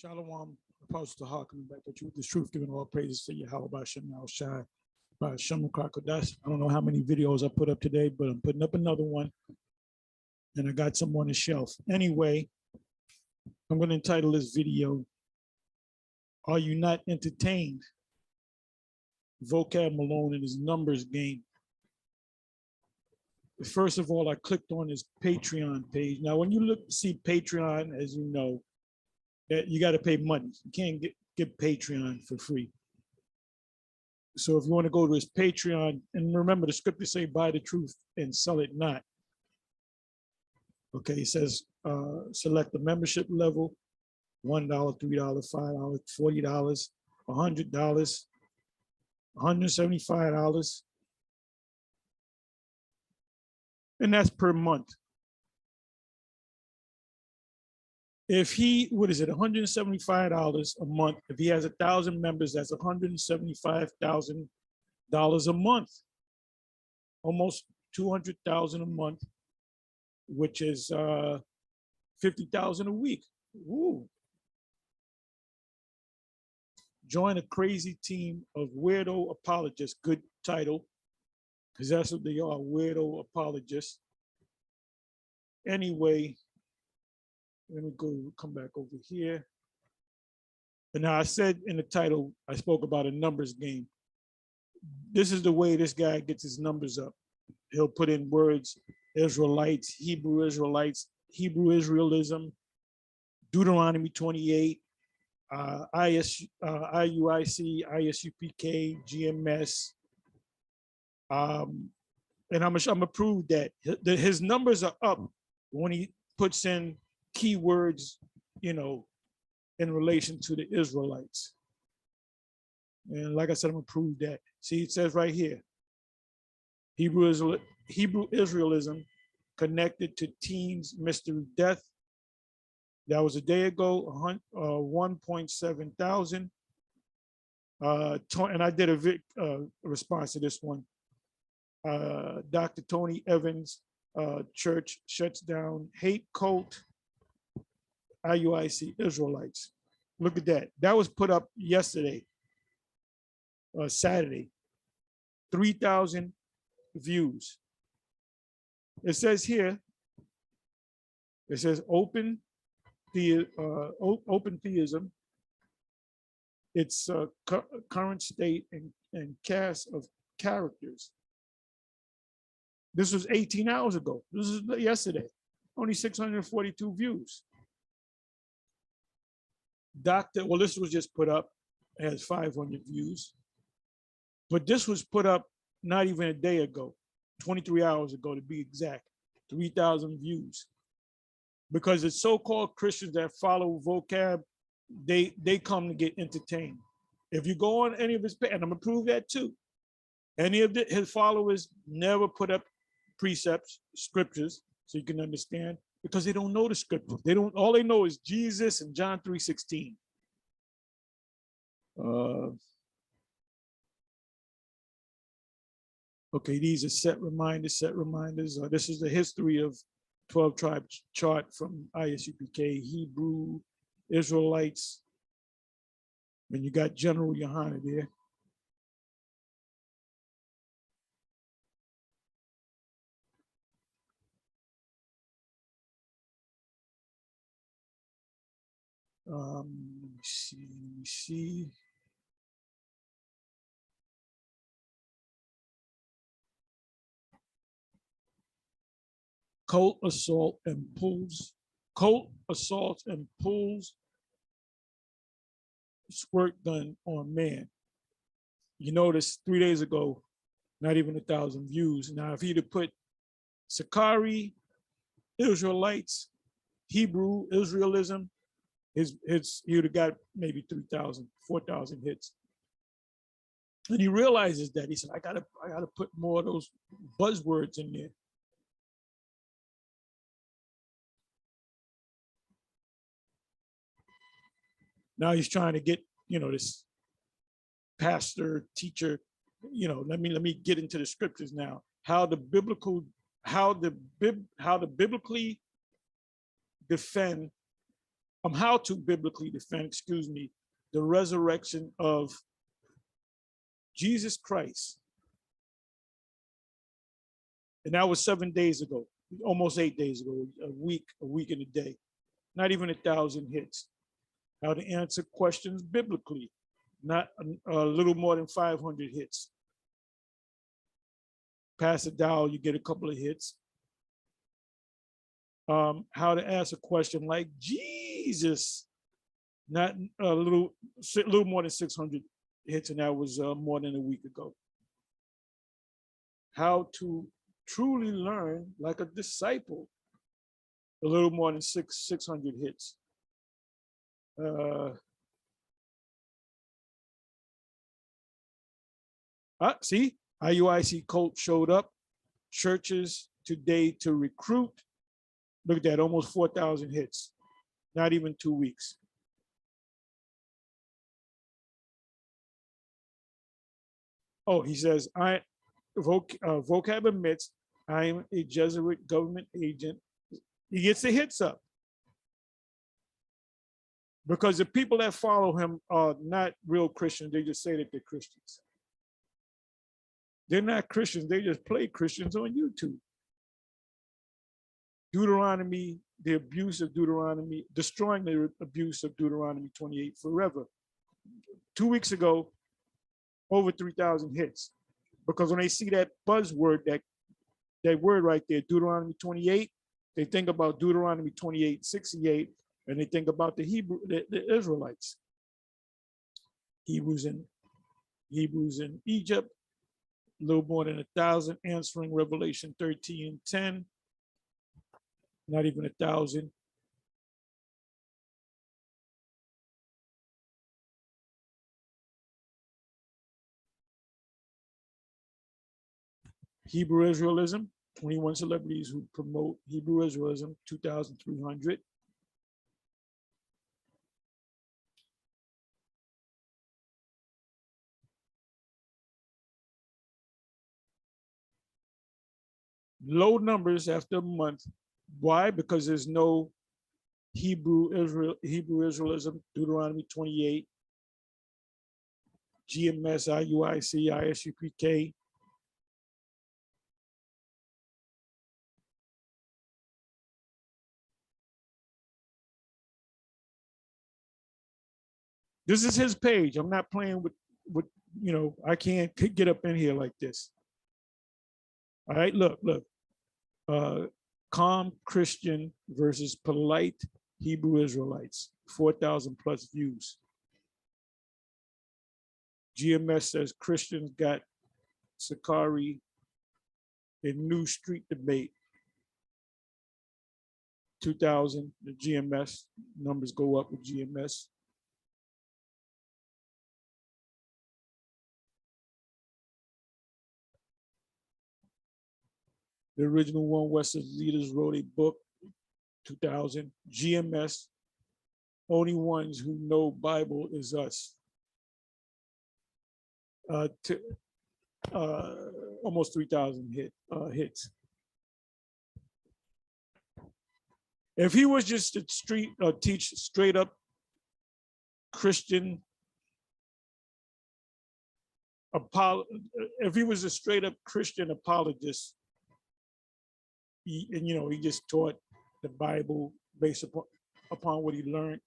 Shalom, Apostle TAHAR coming back at you with this truth, giving all praises to YAHAWASHI, YAHAWASHI, SHAM QADASH. I don't know how many videos I put up today, but I'm putting up another one. And I got some on the shelf. Anyway, I'm going to entitle this video, Are You Not Entertained? Vocab Malone and his numbers game. First of all, I clicked on his Patreon page. Now, when you see Patreon, as you know, that you got to pay money. You can't get Patreon for free. So if you want to go to his Patreon, and remember the scriptures say, buy the truth and sell it not. Okay, it says, select the membership level, $1, $3, $5, $40, $100, $175. And that's per month. If he, what is it, $175 a month, if he has 1,000 members, that's $175,000 a month, almost 200,000 a month, which is 50,000 a week. Woo. Join a crazy team of weirdo apologists. Good title, because that's what they are, weirdo apologists. Anyway, let me come back over here. And now I said in the title, I spoke about a numbers game. This is the way this guy gets his numbers up. He'll put in words, Israelites, Hebrew Israelites, Hebrew Israelism, Deuteronomy 28, IUIC, ISUPK, GMS. And I'm gonna prove that his numbers are up when he puts in keywords, you know, in relation to the Israelites. And like I said, I'm gonna prove that. See, it says right here, Hebrew Israelism connected to teens mystery death. That was a day ago, 1.7 thousand. And I did a response to this one. Dr. Tony Evans, church shuts down hate cult, IUIC Israelites. Look at that. That was put up yesterday, Saturday. 3,000 views. It says here, it says open theism, its current state and cast of characters. This was 18 hours ago. This is yesterday. Only 642 views. Well, this was just put up, it has 500 views. But this was put up not even a day ago, 23 hours ago to be exact, 3,000 views. Because the so-called Christians that follow vocab, they come to get entertained. If you go on any of his, and I'm gonna prove that too, any of his followers never put up precepts, scriptures, so you can understand, because they don't know the scriptures. They don't, all they know is Jesus and John 3:16. Okay, these are set reminders. This is the history of 12 tribe chart from ISUPK, Hebrew, Israelites. And you got General Yohana there. Let me see. Cult assault and pulls, squirt gun on man. You notice 3 days ago, not even 1,000 views. Now, if he'd have put Sakari, Israelites, Hebrew Israelism, he would have got maybe 3,000, 4,000 hits. And he realizes that. He said, I gotta put more of those buzzwords in there. Now he's trying to get, you know, this pastor, teacher, you know, let me get into the scriptures now. How the biblically defend how to biblically defend, excuse me, the resurrection of Jesus Christ. And that was 7 days ago, almost 8 days ago, a week and a day, not even 1,000 hits. How to answer questions biblically, not a little more than 500 hits. Pass a dial, you get a couple of hits. How to ask a question like Jesus, not a little more than 600 hits, and that was more than a week ago. How to truly learn like a disciple, a little more than 600 hits. See, IUIC cult showed up. Churches today to recruit. Look at that, almost 4,000 hits. Not even 2 weeks. Oh, he says, Vocab admits I am a Jesuit government agent. He gets the hits up. Because the people that follow him are not real Christians. They just say that they're Christians. They're not Christians. They just play Christians on YouTube. Deuteronomy, the abuse of Deuteronomy, destroying the abuse of Deuteronomy 28 forever. 2 weeks ago, over 3,000 hits. Because when they see that buzzword, that word right there, Deuteronomy 28, they think about Deuteronomy 28:68, and they think about the Israelites. Hebrews in Egypt, a little more than 1,000 answering Revelation 13:10, not even 1,000. Hebrew Israelism, 21 celebrities who promote Hebrew Israelism, 2,300. Low numbers after a month. Why? Because there's no Hebrew Israelism, Deuteronomy 28, GMS, IUIC, ISUPK. This is his page. I'm not playing with you know, I can't get up in here like this. All right, look. Calm Christian versus polite Hebrew Israelites, 4,000 plus views. GMS says Christians got Sakari in new street debate, 2,000. The GMS numbers go up with GMS. The original One Western leaders wrote a book, 2000. GMS, only ones who know Bible is us. Almost 3,000 hits. If he was just a teach straight up Christian, if he was a straight up Christian apologist, and you know, he just taught the Bible based upon what he learned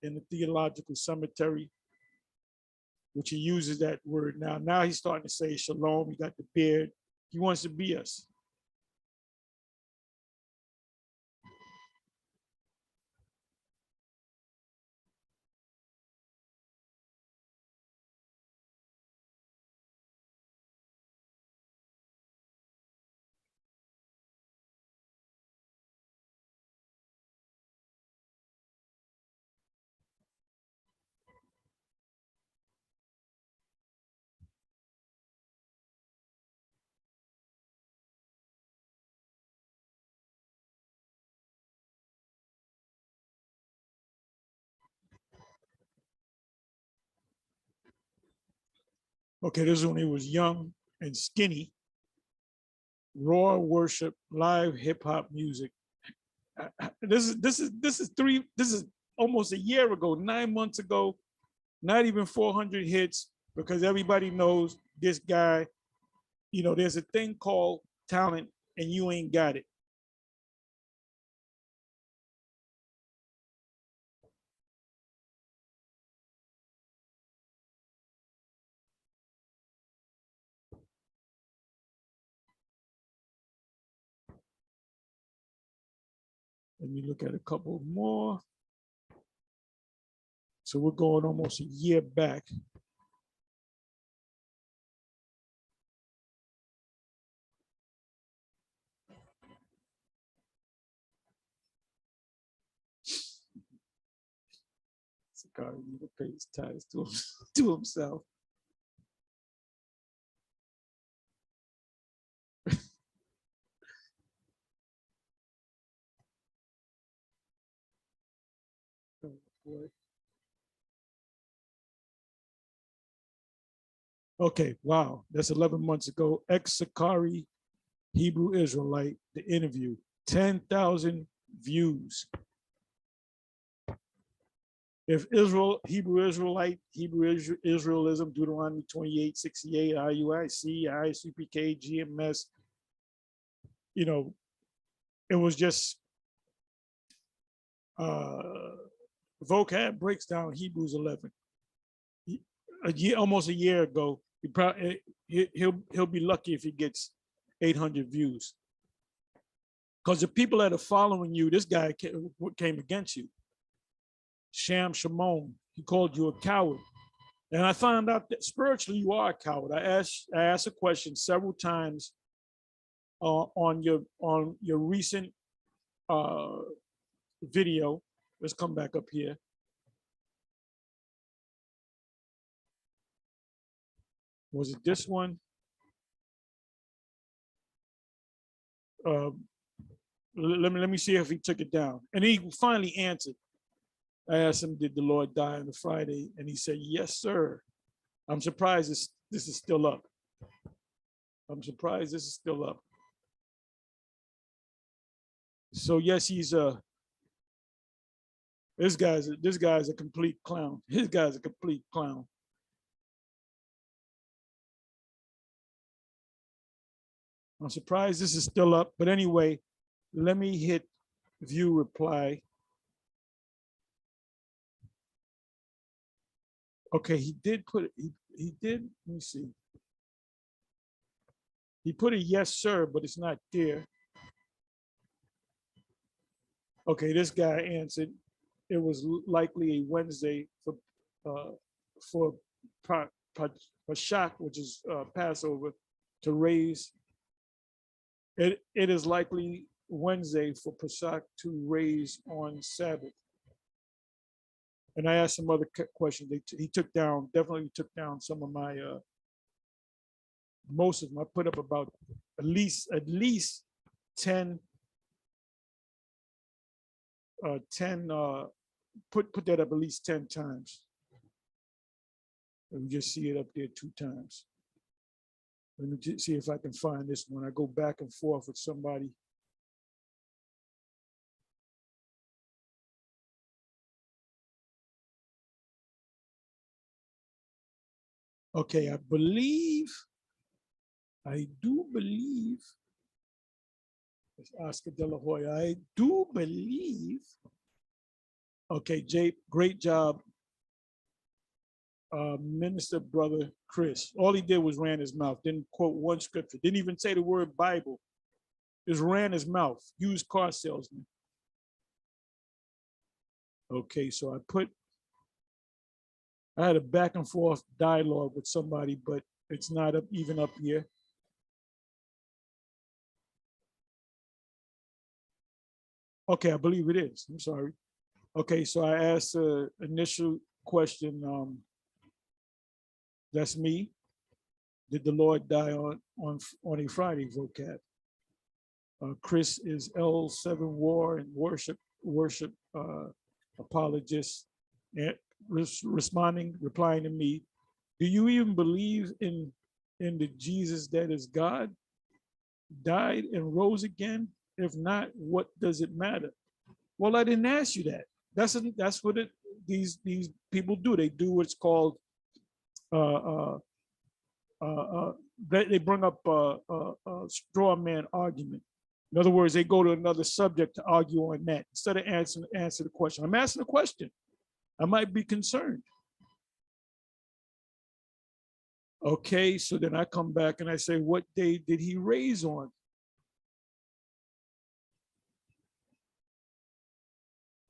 in the theological cemetery, which he uses that word now. Now he's starting to say shalom. He got the beard. He wants to be us. Okay, this is when he was young and skinny. Raw worship, live hip hop music. This is almost a year ago, 9 months ago, not even 400 hits, because everybody knows this guy, you know, there's a thing called talent and you ain't got it. Let me look at a couple more. So we're going almost a year back. Sakari need to pay his tithes to himself. Oh, boy. Okay, wow, that's 11 months ago. Ex-Sakari Hebrew Israelite, the interview, 10,000 views. If Israel, Hebrew Israelite, Hebrew Israelism, Deuteronomy 28:68, IUIC, ICPK, GMS, you know, it was just Vocab breaks down Hebrews 11. Almost a year ago, he'll be lucky if he gets 800 views. Because the people that are following you, this guy came against you. SHAM Shimon, he called you a coward. And I found out that spiritually you are a coward. I asked a question several times on your recent video. Let's come back up here. Was it this one? Let me see if he took it down. And he finally answered. I asked him, did the Lord die on the Friday? And he said, yes, sir. I'm surprised this is still up. I'm surprised this is still up. So yes, this guy's a complete clown. His guy's a complete clown. I'm surprised this is still up, but anyway, let me hit view reply. Okay, he did put it, he did, let me see. He put a yes, sir, but it's not there. Okay, this guy answered, it was likely a Wednesday for Pesach, which is Passover, to raise. It is likely Wednesday for Pesach to raise on Sabbath. And I asked some other questions. He definitely took down some of my, most of them. I put up about at least 10, put that up at least 10 times. And we just see it up there 2 times. Let me see if I can find this one. I go back and forth with somebody. Okay, I do believe, it's Oscar De La Hoya. I do believe, okay, Jay, great job, Minister Brother Chris. All he did was ran his mouth, didn't quote one scripture, didn't even say the word Bible, just ran his mouth, used car salesman. Okay, so I had a back and forth dialogue with somebody, but it's not even up here. Okay, I believe it is. I'm sorry. Okay, so I asked the initial question. That's me. Did the Lord die on a Friday, Vocab? Chris is L7 War and worship apologist. Replying to me, do you even believe in the Jesus that is God, died and rose again? If not, what does it matter? Well, I didn't ask you that. That's what these people do. They do what's called they bring up a straw man argument. In other words, they go to another subject to argue on that instead of answer the question. I'm asking a question. I might be concerned. Okay, so then I come back and I say, what day did he raise on?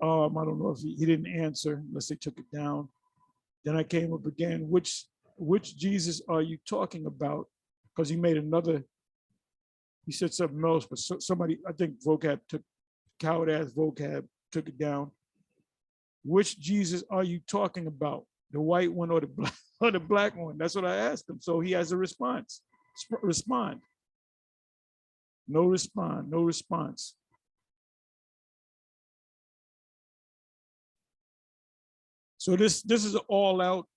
I don't know if he didn't answer unless they took it down. Then I came up again, which Jesus are you talking about? Because he made another, he said something else, but somebody, I think Vocab took, coward ass Vocab took it down. Which Jesus are you talking about? The white one or the black one? That's what I asked him. So he has a response. Respond. No respond, no response. So this is an all-out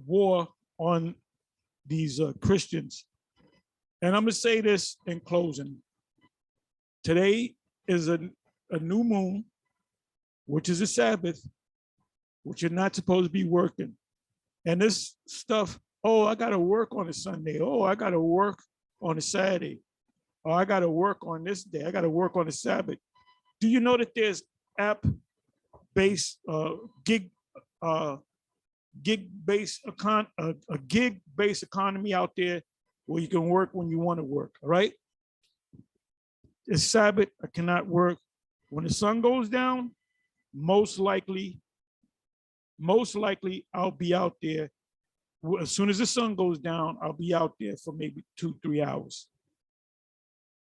war on these Christians. And I'm gonna say this in closing. Today is a new moon, which is a Sabbath, which you're not supposed to be working. And this stuff, oh, I gotta work on a Sunday. Oh, I gotta work on a Saturday. Oh, I gotta work on this day. I gotta work on a Sabbath. Do you know that there's app-based gig-based economy out there where you can work when you want to work, all right? It's Sabbath, I cannot work. When the sun goes down, most likely I'll be out there. As soon as the sun goes down, I'll be out there for maybe 2-3 hours.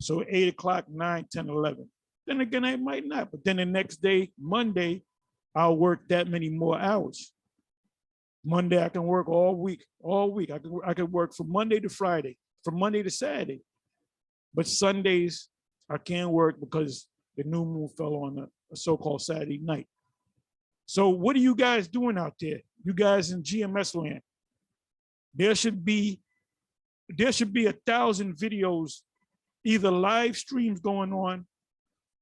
So 8 o'clock, 9, 10, 11. Then again, I might not, but then the next day, Monday, I'll work that many more hours. Monday, I can work all week. I can work from Monday to Friday, from Monday to Saturday. But Sundays, I can't work because the new moon fell on a so-called Saturday night. So what are you guys doing out there? You guys in GMS land? There should be 1,000 videos, either live streams going on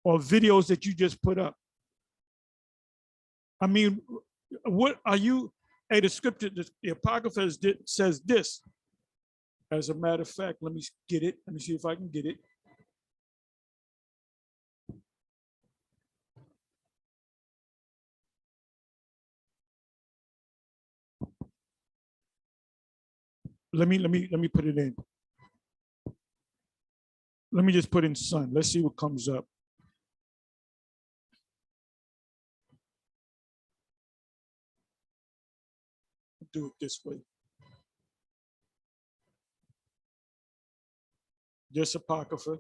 or videos that you just put up. I mean, what are you? Hey, the scripture, the Apocrypha says this. As a matter of fact, let me get it. Let me see if I can get it. Let me put it in. Let me just put in sun. Let's see what comes up. Do it this way. Just Apocrypha.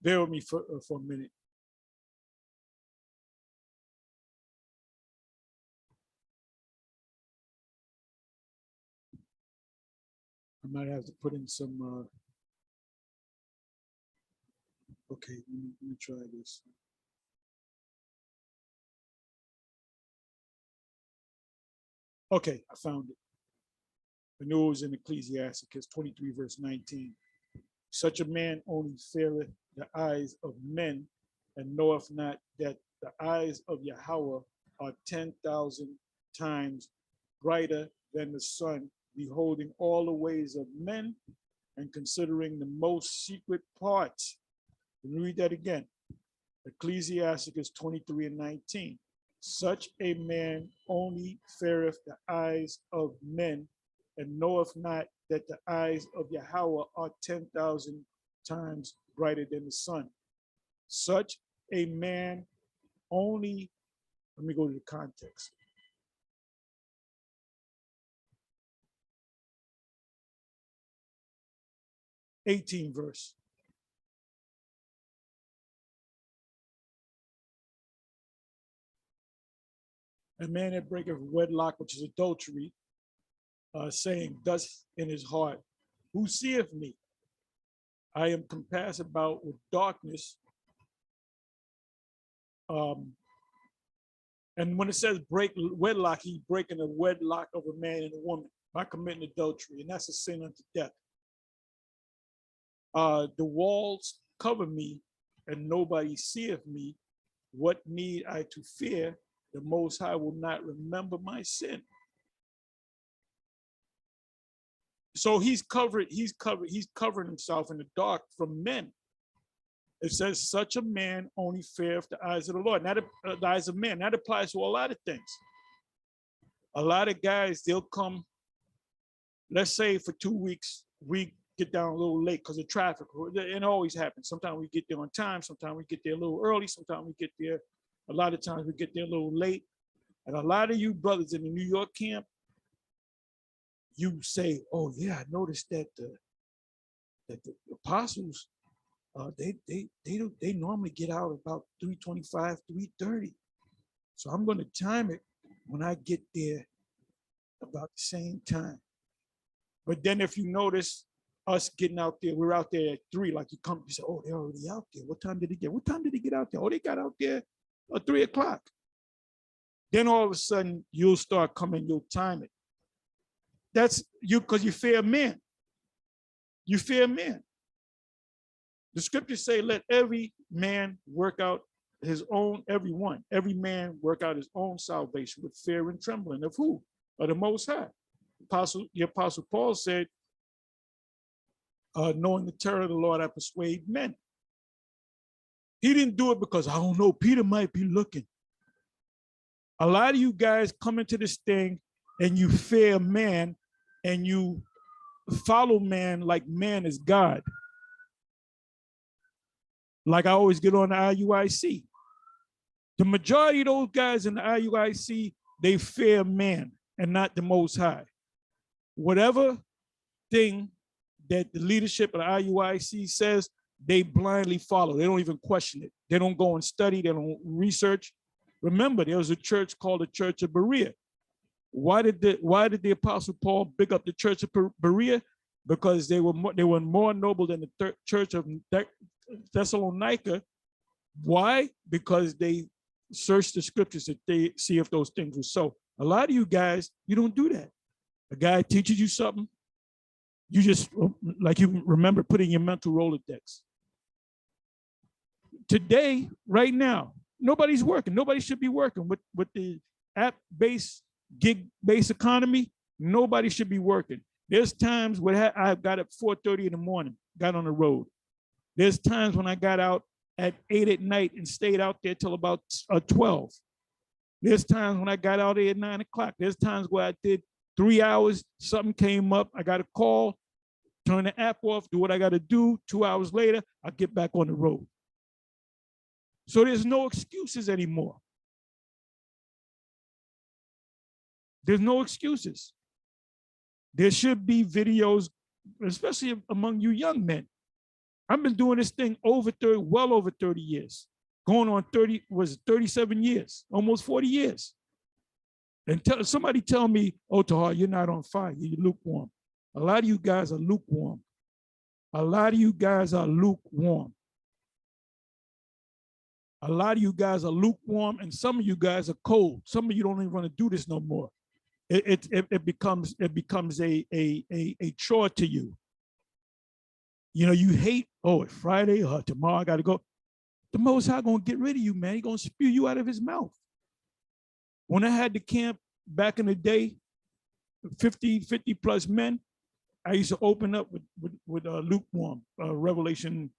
Bear with me for a minute. I might have to put in some, okay, let me try this. Okay, I found it. I knew it was in Ecclesiasticus 23, verse 19. Such a man only feareth the eyes of men, and knoweth not that the eyes of Yahawah are 10,000 times brighter than the sun, beholding all the ways of men and considering the most secret parts. Let me read that again. Ecclesiasticus 23 and 19. Such a man only feareth the eyes of men, and knoweth not that the eyes of Yahawah are 10,000 times brighter than the sun. Such a man only, let me go to the context. '18 verse. a man that breaketh wedlock, which is adultery, saying thus in his heart, who seeth me? I am compassed about with darkness. And when it says break wedlock, he's breaking the wedlock of a man and a woman by committing adultery, and that's a sin unto death. The walls cover me, and nobody seeth me. What need I to fear? The Most High will not remember my sin. So he's covering himself in the dark from men. It says, such a man only feareth the eyes of the Lord, not the eyes of men. That applies to a lot of things. A lot of guys, they'll come, let's say for 2 weeks, we get down a little late because of traffic. It always happens. Sometimes we get there on time. Sometimes we get there a little early. Sometimes we get there, a lot of times we get there a little late. And a lot of you brothers in the New York camp, you say, oh yeah, I noticed that the apostles, they normally get out about 3:25, 3:30. So I'm going to time it when I get there about the same time. But then if you notice us getting out there, we're out there at 3, like you say, oh, they're already out there. What time did they get? What time did they get out there? Oh, they got out there at 3 o'clock. Then all of a sudden you'll start coming, you'll time it. That's you, because you fear men. You fear men. The scriptures say, let every man work out his own, every man work out his own salvation with fear and trembling. Of who? Of the Most High. The Apostle Paul said, knowing the terror of the Lord, I persuade men. He didn't do it because, I don't know, Peter might be looking. A lot of you guys come into this thing and you fear man and you follow man like man is God. Like I always get on the IUIC. The majority of those guys in the IUIC, they fear man and not the Most High. Whatever thing that the leadership of the IUIC says, they blindly follow. They don't even question it. They don't go and study. They don't research. Remember, there was a church called the Church of Berea. Why did the Apostle Paul big up the Church of Berea? Because they were more noble than the Church of Thessalonica. Why? Because they searched the scriptures that they see if those things were so. A lot of you guys, you don't do that. A guy teaches you something, you just, like you remember, put in your mental Rolodex. Today, right now, nobody's working. Nobody should be working with the app-based, gig-based economy. Nobody should be working. There's times where I got up 4:30 in the morning, got on the road. There's times when I got out at 8 at night and stayed out there till about 12. There's times when I got out there at 9 o'clock. There's times where I did 3 hours, something came up, I got a call, turn the app off, do what I got to do. 2 hours later, I get back on the road. So there's no excuses anymore. There's no excuses. There should be videos, especially among you young men. I've been doing this thing well over 30 years. Going on 37 years, almost 40 years. And somebody tell me, oh, Tahar, you're not on fire, you're lukewarm. A lot of you guys are lukewarm. A lot of you guys are lukewarm. A lot of you guys are lukewarm, and some of you guys are cold. Some of you don't even want to do this no more. It becomes a chore to you. You know, you hate, oh, it's Friday, tomorrow I got to go. The Most High gonna get rid of you, man. He gonna spew you out of his mouth. When I had the camp back in the day, 50 plus men, I used to open up with lukewarm. Revelation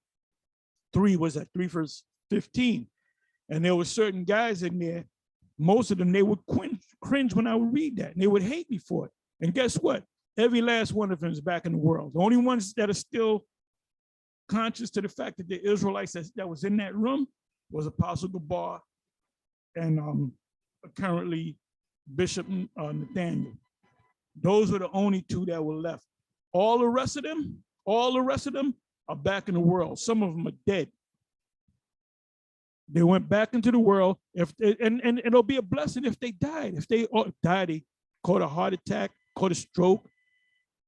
3 was at 3 verse 15. And there were certain guys in there, most of them, they would cringe when I would read that, and they would hate me for it. And guess what? Every last one of them is back in the world. The only ones that are still conscious to the fact that the Israelites that was in that room was Apostle Gabar and currently Bishop Nathaniel. Those were the only two that were left. All the rest of them are back in the world. Some of them are dead. They went back into the world. If they, and it'll be a blessing if they died. If they died, they caught a heart attack, caught a stroke,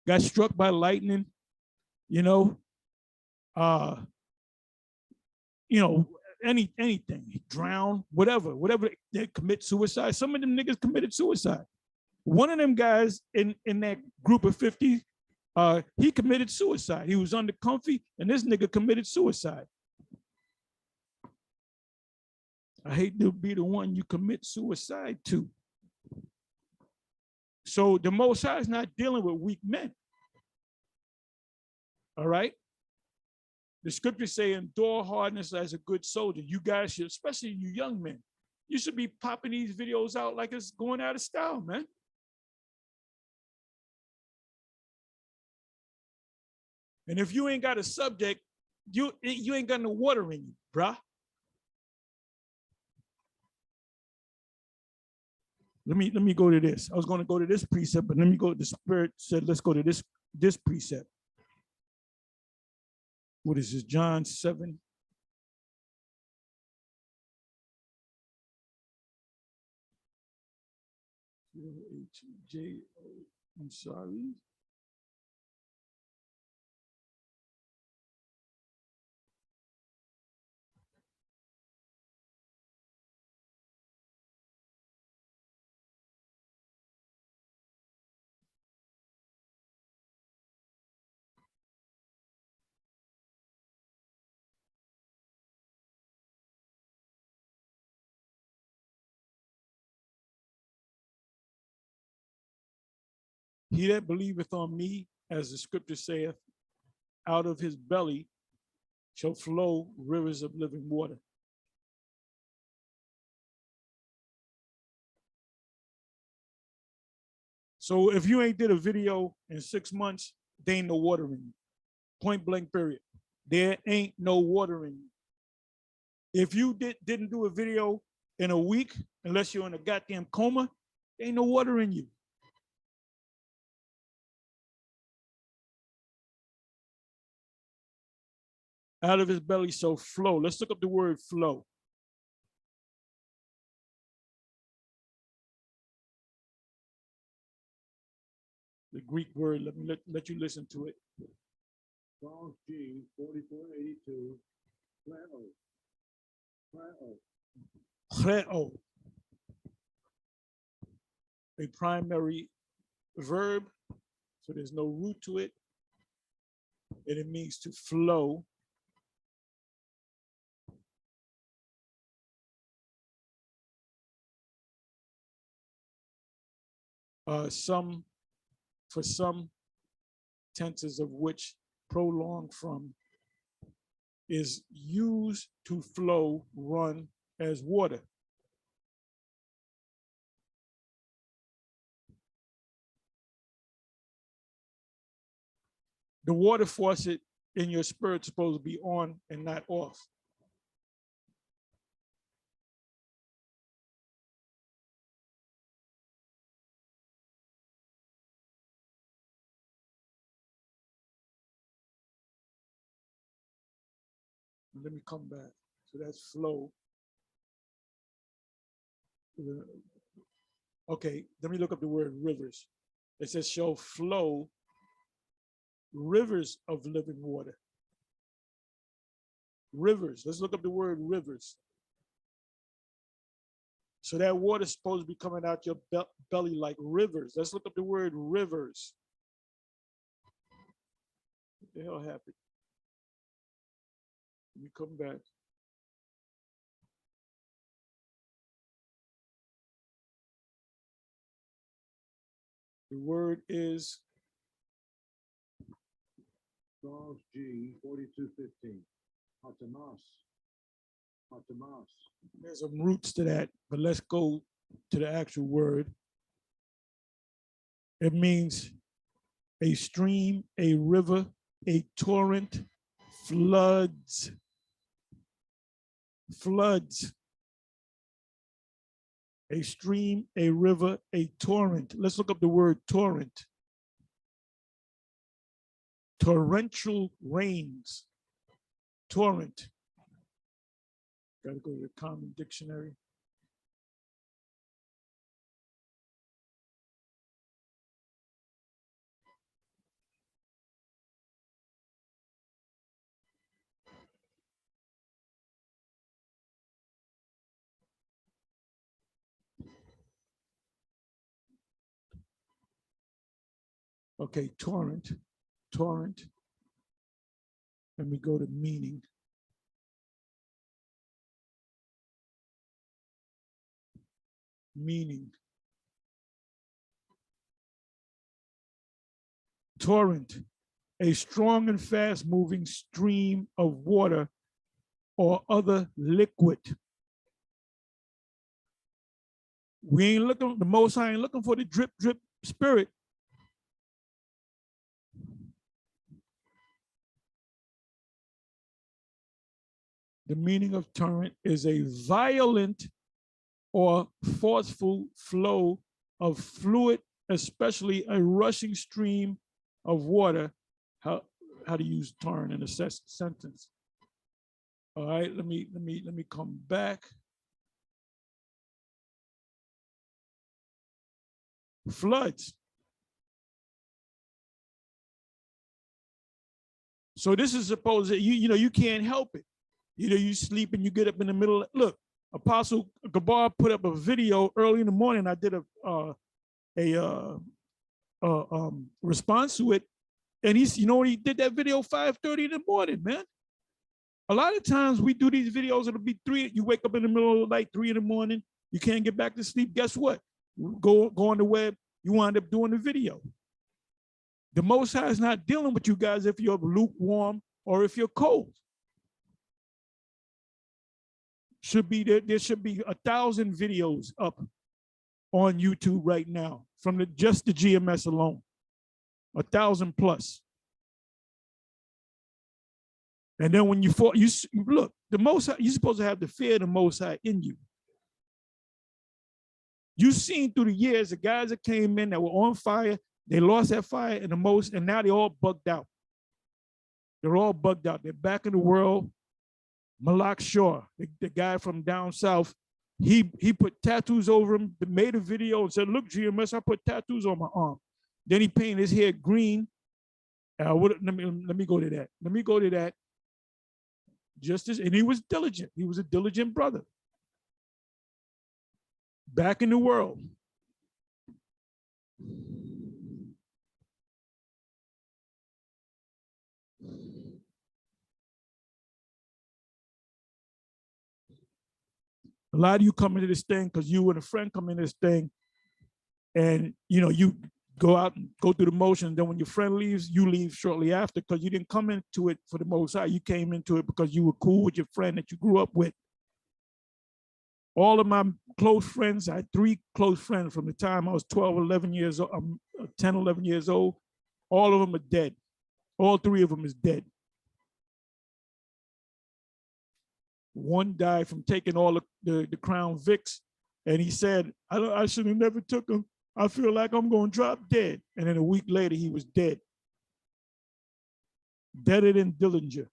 got struck by lightning, you know, uh, anything, drown, whatever, they commit suicide. Some of them niggas committed suicide. One of them guys in that group of 50, he committed suicide. He was under comfy, and this nigga committed suicide. I hate to be the one you commit suicide to. So the Most High is not dealing with weak men. All right? The scriptures say, endure hardness as a good soldier. You guys should, especially you young men, you should be popping these videos out like it's going out of style, man. And if you ain't got a subject, you ain't got no water in you, bruh. Let me go to this. I was going to go to this precept, but let me go. The Spirit said, let's go to this precept. What is this? John 7. I'm sorry. He that believeth on me, as the scripture saith, out of his belly shall flow rivers of living water. So if you ain't did a video in 6 months, there ain't no water in you. Point blank period. There ain't no water in you. If you didn't do a video in a week, unless you're in a goddamn coma, there ain't no water in you. Out of his belly shall flow. Let's look up the word flow. The Greek word, let me let you listen to it. Strong's G 4482. Chreo. A primary verb, so there's no root to it, and it means to flow. For some tenses of which prolong from is used to flow, run as water. The water faucet in your spirit is supposed to be on and not off. Let me come back. So that's flow. Okay, let me look up the word rivers. It says shall flow rivers of living water. Rivers. Let's look up the word rivers. So that water is supposed to be coming out your belly like rivers. Let's look up the word rivers. What the hell happened? Let me come back. The word is Strong's G 4215. Hatamas. There's some roots to that, but let's go to the actual word. It means a stream, a river, a torrent, floods. Floods. A stream, a river, a torrent. Let's look up the word torrent. Torrential rains. Torrent. Gotta go to the Common Dictionary. Okay, torrent. Let me go to meaning. Torrent, a strong and fast moving stream of water or other liquid. We ain't looking, the Most High ain't looking for the drip, drip spirit. The meaning of torrent is a violent or forceful flow of fluid, especially a rushing stream of water. How to use torrent in a sentence. All right, let me come back. Floods. So this is supposed that you can't help it. You sleep and you get up in the middle. Look, Apostle Gabar put up a video early in the morning. I did a response to it, and he did that video 5:30 in the morning, man. A lot of times we do these videos, it'll be 3. You wake up in the middle of the night, 3 in the morning. You can't get back to sleep. Guess what? Go on the web. You wind up doing the video. The Most High is not dealing with you guys if you're lukewarm or if you're cold. There should be 1,000 videos up on YouTube right now from just the GMS alone, 1,000 plus. And then when you look, the Most High, you're supposed to have the fear of the Most High in you. You've seen through the years the guys that came in that were on fire, they lost that fire and now they all bugged out. They're all bugged out. They're back in the world. Malak Shaw, the guy from down south, he put tattoos over him, made a video and said, look, GMS, I put tattoos on my arm. Then he painted his hair green. Let me go to that. Let me go to that. And he was diligent. He was a diligent brother. Back in the world. A lot of you come into this thing because you and a friend come into this thing and you go out and go through the motion. Then when your friend leaves, you leave shortly after because you didn't come into it for the Most High. You came into it because you were cool with your friend that you grew up with. All of my close friends, I had 3 close friends from the time I was 12, 11 years old, 10, 11 years old. All of them are dead. All 3 of them is dead. One died from taking all the Crown Vicks, and he said, I should have never took them. I feel like I'm going to drop dead. And then a week later, he was dead. Deader than Dillinger.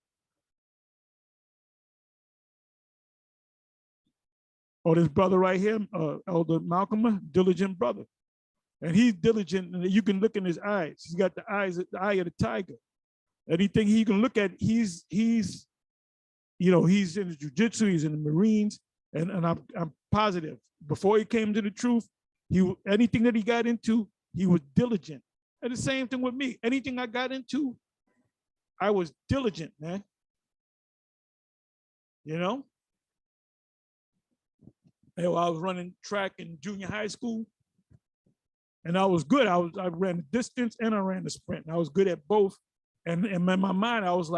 Or this brother right here, Elder Malcolm, a diligent brother. And he's diligent, and you can look in his eyes. He's got the eye of the tiger. Anything he can look at, he's in the jiu-jitsu, he's in the Marines, and I'm positive. Before he came to the truth, anything that he got into, he was diligent. And the same thing with me. Anything I got into, I was diligent, man. I was running track in junior high school, and I was good. I ran the distance and I ran the sprint. And I was good at both. And in my mind, I was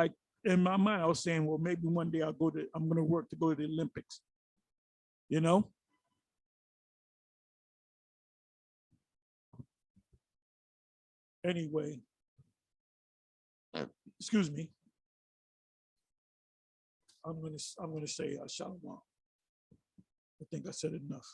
saying, well, maybe one day I'm going to work to go to the Olympics. Anyway, excuse me. I'm gonna say shalom. I think I said enough.